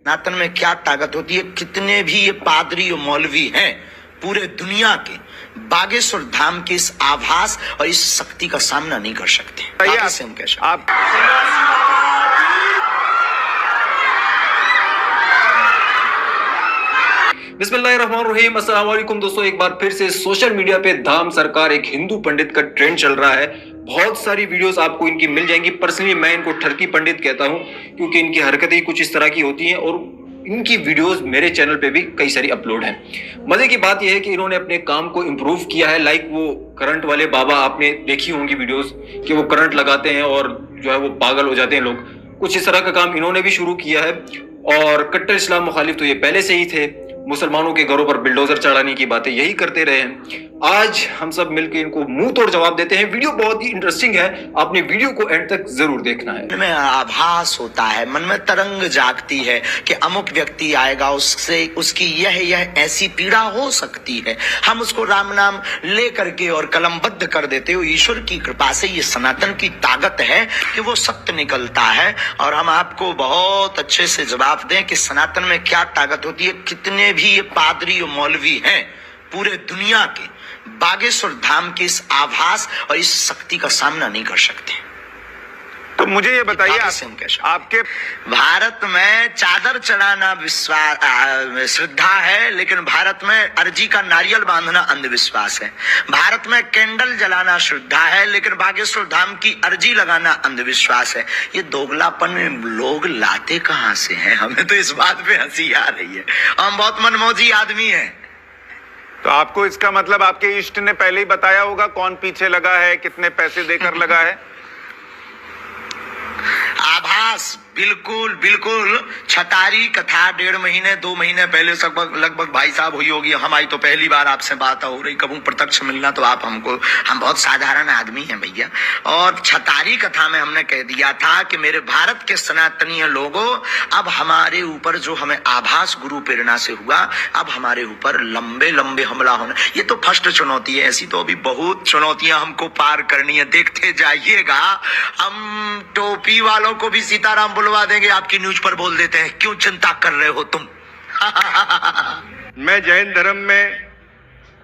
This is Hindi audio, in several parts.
सनातन में क्या ताकत होती है। कितने भी ये पादरी और मौलवी हैं पूरे दुनिया के, बागेश्वर धाम के इस आभास और इस शक्ति का सामना नहीं कर सकते। हम कह सकते आप बिस्मिल्लाहिर्रहमानिर्रहीम, अस्सलाम वालेकुम दोस्तों। एक बार फिर से सोशल मीडिया पे धाम सरकार एक हिंदू पंडित का ट्रेंड चल रहा है। बहुत सारी वीडियोस आपको इनकी मिल जाएंगी। पर्सनली मैं इनको ठरकी पंडित कहता हूं क्योंकि इनकी हरकतें ही कुछ इस तरह की होती हैं और इनकी वीडियोस मेरे चैनल पे भी कई सारी अपलोड हैं। मजे की बात यह है कि इन्होंने अपने काम को इम्प्रूव किया है। लाइक वो करंट वाले बाबा, आपने देखी होंगी वीडियोस कि वो करंट लगाते हैं और जो है वो पागल हो जाते हैं लोग। कुछ इस तरह का काम इन्होंने भी शुरू किया है। और कट्टर इस्लाम मुखालिफ तो ये पहले से ही थे। मुसलमानों के घरों पर बिल्डोजर चढ़ाने की बातें यही करते रहे हैं। आज हम सब मिलकर इनको मुंह तोड़ जवाब देते हैं। वीडियो बहुत ही इंटरेस्टिंग है, आपने वीडियो को एंड तक जरूर देखना है। मन में आभास होता है, मन में तरंग जागती है कि अमुक व्यक्ति आएगा, उससे उसकी यह ऐसी पीड़ा हो सकती है। हम उसको राम नाम ले करके और कलमबद्ध कर देते हो। ईश्वर की कृपा से ये सनातन की ताकत है कि वो सत्य निकलता है और हम आपको बहुत अच्छे से जवाब दें कि सनातन में क्या ताकत होती है। कितने भी ये पादरी और मौलवी हैं पूरे दुनिया के, बागेश्वर धाम के इस आभास और इस शक्ति का सामना नहीं कर सकते। तो मुझे ये बताइए, आपके भारत में चादर चढ़ाना विश्वास श्रद्धा है, लेकिन भारत में अर्जी का नारियल बांधना अंधविश्वास है। भारत में कैंडल जलाना श्रद्धा है, लेकिन बागेश्वर धाम की अर्जी लगाना अंधविश्वास है। ये दोगलापन लोग लाते कहाँ से हैं? हमें तो इस बात पे हंसी आ रही है। हम बहुत मनमौजी आदमी हैं। तो आपको इसका मतलब आपके इष्ट ने पहले ही बताया होगा कौन पीछे लगा है, कितने पैसे देकर लगा है? आभास बिल्कुल बिल्कुल। छतारी कथा 1.5 महीने 2 महीने पहले लगभग भाई साहब हुई होगी। हमारी तो पहली बार आपसे बात हो रही। कभी प्रत्यक्ष मिलना तो आप हमको, हम बहुत साधारण आदमी हैं भैया। और छतारी कथा में हमने कह दिया था कि मेरे भारत के सनातनीय लोगों, अब हमारे ऊपर जो हमें आभास गुरु प्रेरणा से हुआ, अब हमारे ऊपर लंबे लंबे हमला होना, ये तो फर्स्ट चुनौती है। ऐसी तो अभी बहुत चुनौतियां हमको पार करनी है। देखते जाइएगा, हम टोपी वालों को भी सीताराम बुलवा देंगे, आपकी न्यूज पर बोल देते हैं। क्यों चिंता कर रहे हो तुम? मैं जैन धर्म में,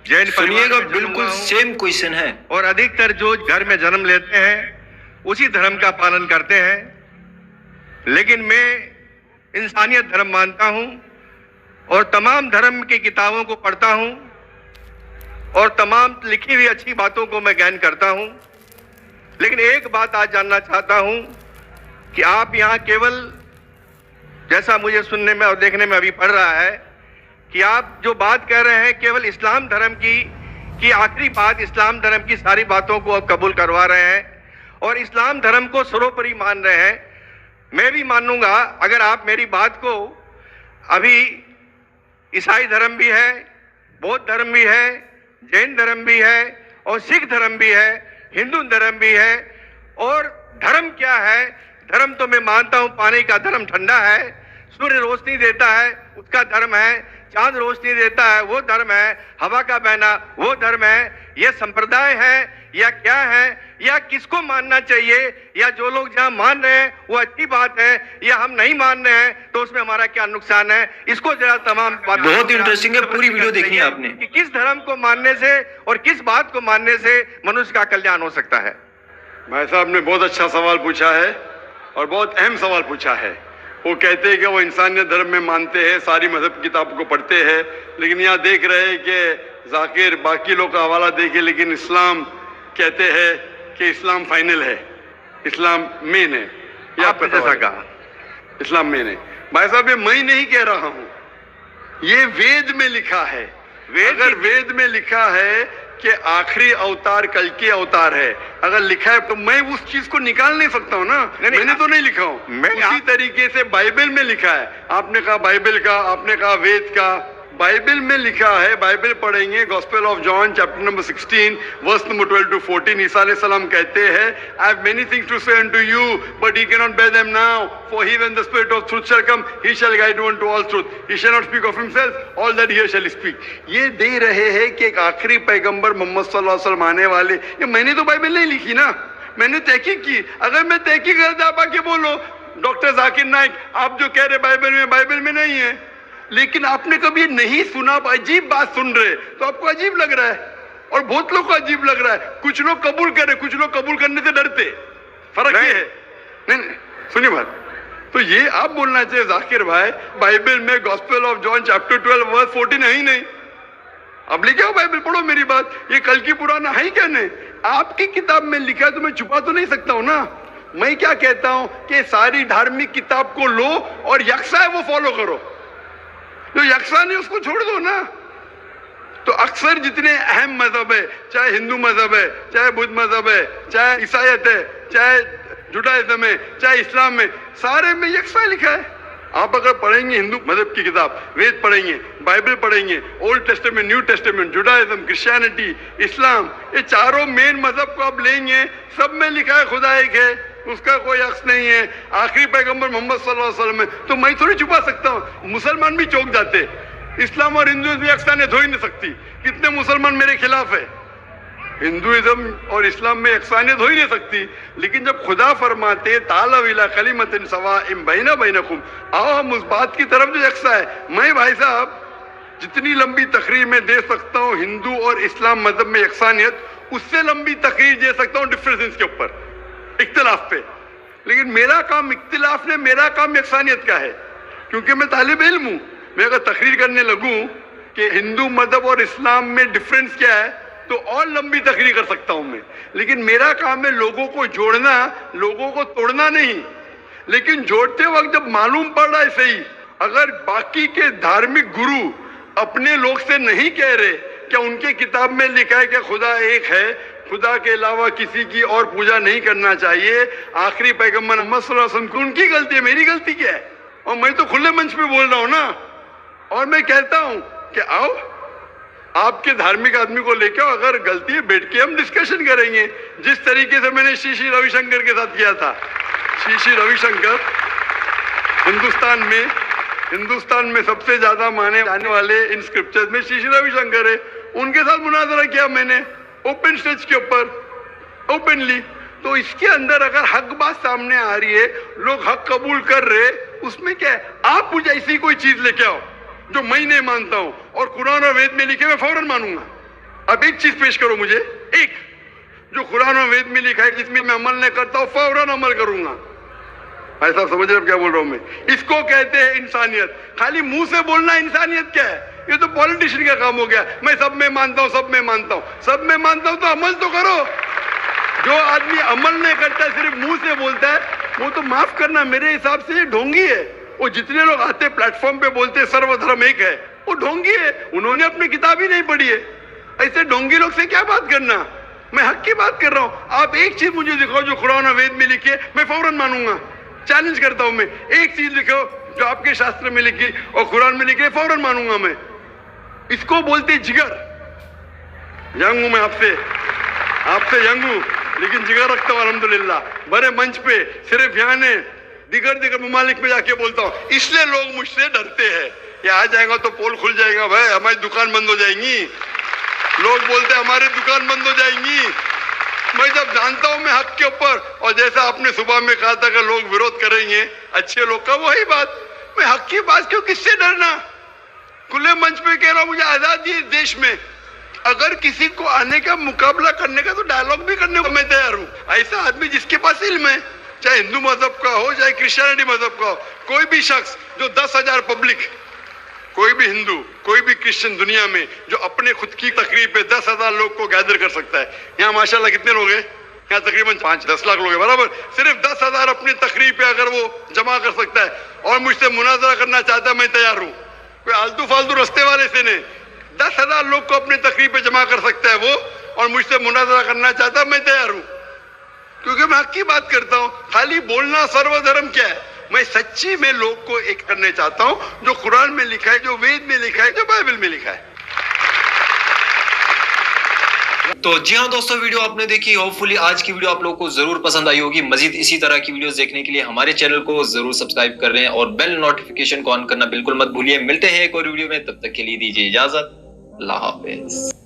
जैन सुनिएगा, बिल्कुल सेम क्वेश्चन है। और अधिकतर जो घर में जन्म लेते हैं उसी धर्म का पालन करते हैं। लेकिन मैं इंसानियत धर्म मानता हूं और तमाम धर्म की किताबों को पढ़ता हूं और तमाम लिखी हुई अच्छी बातों को मैं ज्ञान करता हूं। लेकिन एक बात आज जानना चाहता हूं कि आप यहाँ केवल, जैसा मुझे सुनने में और देखने में अभी पड़ रहा है, कि आप जो बात कह रहे हैं केवल इस्लाम धर्म की आखिरी बात, इस्लाम धर्म की सारी बातों को आप कबूल करवा रहे हैं और इस्लाम धर्म को सर्वोपरि मान रहे हैं। मैं भी मानूंगा अगर आप मेरी बात को, अभी ईसाई धर्म भी है, बौद्ध धर्म भी है, जैन धर्म भी है और सिख धर्म भी है, हिंदू धर्म भी है। और धर्म क्या है? धर्म तो मैं मानता हूं पानी का धर्म ठंडा है, सूर्य रोशनी देता है उसका धर्म है, चांद रोशनी देता है वो धर्म है, हवा का बहना वो धर्म है। ये संप्रदाय है या क्या है, या किसको मानना चाहिए, या जो लोग जहां मान रहे हैं वो अच्छी बात है, या हम नहीं मान रहे हैं तो उसमें हमारा क्या नुकसान है? इसको जरा तमाम बात, बहुत इंटरेस्टिंग है, पूरी वीडियो देखनी है आपने कि किस धर्म को मानने से और किस बात को मानने से मनुष्य का कल्याण हो सकता है। भाई साहब ने बहुत अच्छा सवाल पूछा है और बहुत अहम सवाल पूछा है। वो कहते हैं कि वो इंसानियत धर्म में मानते हैं, सारी मजहब किताब को पढ़ते हैं, लेकिन यहाँ देख रहे हैं कि जाकिर बाकी लोग का हवाला देखे, लेकिन इस्लाम कहते हैं कि इस्लाम फाइनल है, इस्लाम मेन है। आपने जैसा कहा इस्लाम मेन है। भाई साहब ये मैं नहीं कह रहा हूँ, ये वेद में लिखा है। अगर वेद में लिखा है कि आखिरी अवतार कल के अवतार है, अगर लिखा है तो मैं उस चीज को निकाल नहीं सकता हूँ ना। मैंने तो नहीं लिखा हूँ, उसी तरीके से बाइबल में लिखा है। आपने कहा बाइबल का, आपने कहा वेद का, बाइबल में लिखा है। बाइबल पढ़ेंगे, gospel of John chapter number 16 verse number 12 to 14, ईसा अलैहि सलाम कहते हैं, I have many things to say unto you but ye cannot bear them now, for he when the spirit of truth shall come he shall guide you unto all truth, he shall not speak of himself, all that he shall speak। ये दे रहे हैं कि एक आखिरी पैगंबर मोहम्मद सल्लल्लाहु अलैहि वसल्लम आने वाले। ये मैंने तो बाइबल नहीं लिखी ना, मैंने तहकीक की। अगर मैं तहकीक करता के बोलो डॉक्टर जाकिर नाइक, आप जो कह रहे बाइबल में नहीं है, लेकिन आपने कभी नहीं सुना, आप अजीब बात सुन रहे तो आपको अजीब लग रहा है, और बहुत लोग को अजीब लग रहा है। कुछ लोग कबूल करे, कुछ लोग कबूल करने से डरते, फर्क ये है। नहीं, सुनिए बात, तो ये आप बोलना चाहिए जाकिर भाई, बाइबल में gospel of John chapter 12 verse 14 है ही नहीं। अब लेके आओ बाइबल, पढ़ो मेरी बात, ये कल की पुराना है ही क्या नहीं? आपकी किताब में लिखा है तो मैं छुपा तो नहीं सकता हूं ना। मैं क्या कहता हूं कि सारी धार्मिक किताब को लो और यकसा है वो फॉलो करो, जो यकसा नहीं उसको छोड़ दो ना। तो अक्सर जितने अहम मजहब है, चाहे हिंदू मजहब है, चाहे बुद्ध मजहब है, चाहे ईसाईयत है, चाहे जुडाइज्म है, चाहे इस्लाम में, सारे में यकसा लिखा है। आप अगर पढ़ेंगे हिंदू मजहब की किताब, वेद पढ़ेंगे, बाइबल पढ़ेंगे, Old Testament, New Testament, Judaism, Christianity, Islam, ये चारों मेन मजहब को आप लेंगे, सब में लिखा है खुदा एक है, उसका कोई अक्स नहीं है, आखिरी पैगंबर मोहम्मद सल्लल्लाहु अलैहि वसल्लम है। तो मैं थोड़ी छुपा सकता हूँ, मुसलमान भी चौंक जाते। इस्लाम और हिंदुइज्म में यकसानियत हो ही नहीं सकती। कितने मुसलमान मेरे खिलाफ है, हिंदुइज्म और इस्लाम में यकसानियत हो ही नहीं सकती। लेकिन जब खुदा फरमाते ताला इला कलिमतिन सवाइम बैना बैनकुम, आओ हम उस बात की तरफ जो यकसा है। मैं भाई साहब जितनी लंबी तकरीर में दे सकता हूँ हिंदू और इस्लाम मजहब में यकसानियत, उससे लंबी तकरीर दे सकता हूँ डिफरेंसेस के ऊपर, इख्तिलाफ पे। लेकिन मेरा काम इख्तिलाफ ने, मेरा काम यकसानियत का है, क्योंकि मैं तालिब इल्म हूँ। मैं अगर तकरीर करने लगूं कि हिंदू मजहब और इस्लाम में डिफरेंस क्या है, तो और लंबी तकरीर कर सकता हूं मैं। लेकिन मेरा काम है लोगों को जोड़ना, लोगों को तोड़ना नहीं। लेकिन जोड़ते वक्त जब मालूम पड़ रहा है सही, अगर बाकी के धार्मिक गुरु अपने लोग से नहीं कह रहे क्या उनके किताब में लिखा है कि खुदा एक है, खुदा के अलावा किसी की और पूजा नहीं करना चाहिए, आखिरी पैगंबर मोहम्मद सल्लल्लाहु अलैहि वसल्लम, उनकी गलती है, मेरी गलती क्या है? और मैं तो खुले मंच पे बोल रहा हूं ना। और मैं कहता हूं कि आओ आपके धार्मिक आदमी को लेकर, अगर गलती है बैठ के हम डिस्कशन करेंगे, जिस तरीके से मैंने श्री रविशंकर के साथ किया था। श्री रविशंकर हिंदुस्तान में सबसे ज्यादा माने जाने वाले इन स्क्रिप्चर्स में श्री रविशंकर है। उनके साथ मुनाजरा किया मैंने ओपन स्टेज के ऊपर, ओपनली। तो इसके अंदर अगर हक बात सामने आ रही है, लोग हक कबूल कर रहे, उसमें क्या है? आप मुझे ऐसी कोई चीज लेके आओ जो मैं नहीं मानता हूं और कुरान और वेद में लिखे मैं फौरन मानूंगा। अब एक चीज पेश करो मुझे, एक जो कुरान और वेद में लिखा है जिसमें मैं अमल नहीं करता हूं, फौरन अमल करूंगा। भाई साहब समझ रहे क्या बोल रहा हूं मैं? इसको कहते हैं इंसानियत। खाली मुंह से बोलना इंसानियत क्या है? ये तो पॉलिटिशियन का काम हो गया। मैं सब में मानता हूं, सब में मानता हूं, सब में मानता हूं, तो अमल तो करो। जो आदमी अमल नहीं करता, सिर्फ मुंह से बोलता है, वो तो माफ करना मेरे हिसाब से ढोंगी है। वो जितने लोग आते प्लेटफॉर्म पे बोलते सर्वधर्म एक है, वो ढोंगी है, उन्होंने अपनी किताब ही नहीं पढ़ी है। ऐसे ढोंगी लोग से क्या बात करना? मैं हक की बात कर रहा हूं। आप एक चीज मुझे दिखाओ जो कुरान और वेद में लिखी है, मैं फौरन मानूंगा। चैलेंज करता हूं मैं, एक चीज लिखो जो आपके शास्त्र में लिखी और कुरान में लिखी है, फौरन मानूंगा मैं। इसको बोलते जिगर। यंग हूं मैं आपसे यंग हूं, लेकिन जिगर रखता हूं अल्हम्दुलिल्लाह। बड़े मंच पे सिर्फ यहाँ ने दिगर ममालिक में जाके बोलता हूं, इसलिए लोग मुझसे डरते हैं। ये आ जाएगा तो पोल खुल जाएगा, भाई हमारी दुकान बंद हो जाएंगी। लोग बोलते हैं हमारी दुकान बंद हो जाएंगी। मैं जब जानता हूं मैं हक के ऊपर, और जैसा आपने सुबह में कहा था कि लोग विरोध करेंगे अच्छे लोग का, वही बात। मैं हक की बात क्यों, किससे डरना? खुले मंच पे कह रहा हूं, मुझे आजादी है इस देश में। अगर किसी को आने का मुकाबला करने का, तो डायलॉग भी करने को मैं तैयार हूं। ऐसा आदमी जिसके पास इल्म है, चाहे हिंदू मजहब का हो चाहे क्रिश्चियनिटी मजहब का हो, कोई भी शख्स जो 10,000 पब्लिक, कोई भी हिंदू कोई भी क्रिश्चियन दुनिया में जो अपने खुद की तकरीब पे 10,000 लोग को गैदर कर सकता है। यहाँ माशाल्लाह कितने लोग हैं? यहाँ तकरीबन 5-10 लाख लोग हैं, बराबर। सिर्फ 10,000 अपनी तकरीब पे अगर वो जमा कर सकता है और मुझसे मुनाजरा करना चाहता है, मैं तैयार हूँ। कोई आलतू फालतू रस्ते वाले से नहीं, 10,000 लोग को अपनी तकरीब पे जमा कर सकता है वो, और मुझसे मुनाजरा करना चाहता है, मैं तैयार हूँ। क्योंकि मैं हक की बात करता हूँ। खाली बोलना सर्वधर्म क्या है? मैं सच्ची में लोग को एक करने चाहता हूँ, जो कुरान में लिखा है, जो वेद में लिखा है, जो बाइबल में लिखा है। तो जी हाँ दोस्तों, वीडियो आपने देखी। होपफुली आज की वीडियो आप लोगों को जरूर पसंद आई होगी। मजीद इसी तरह की वीडियोस देखने के लिए हमारे चैनल को जरूर सब्सक्राइब कर लें और बेल नोटिफिकेशन को ऑन करना बिल्कुल मत भूलिए। मिलते हैं एक और वीडियो में, तब तक के लिए दीजिए इजाजत। अल्लाह हाफिज।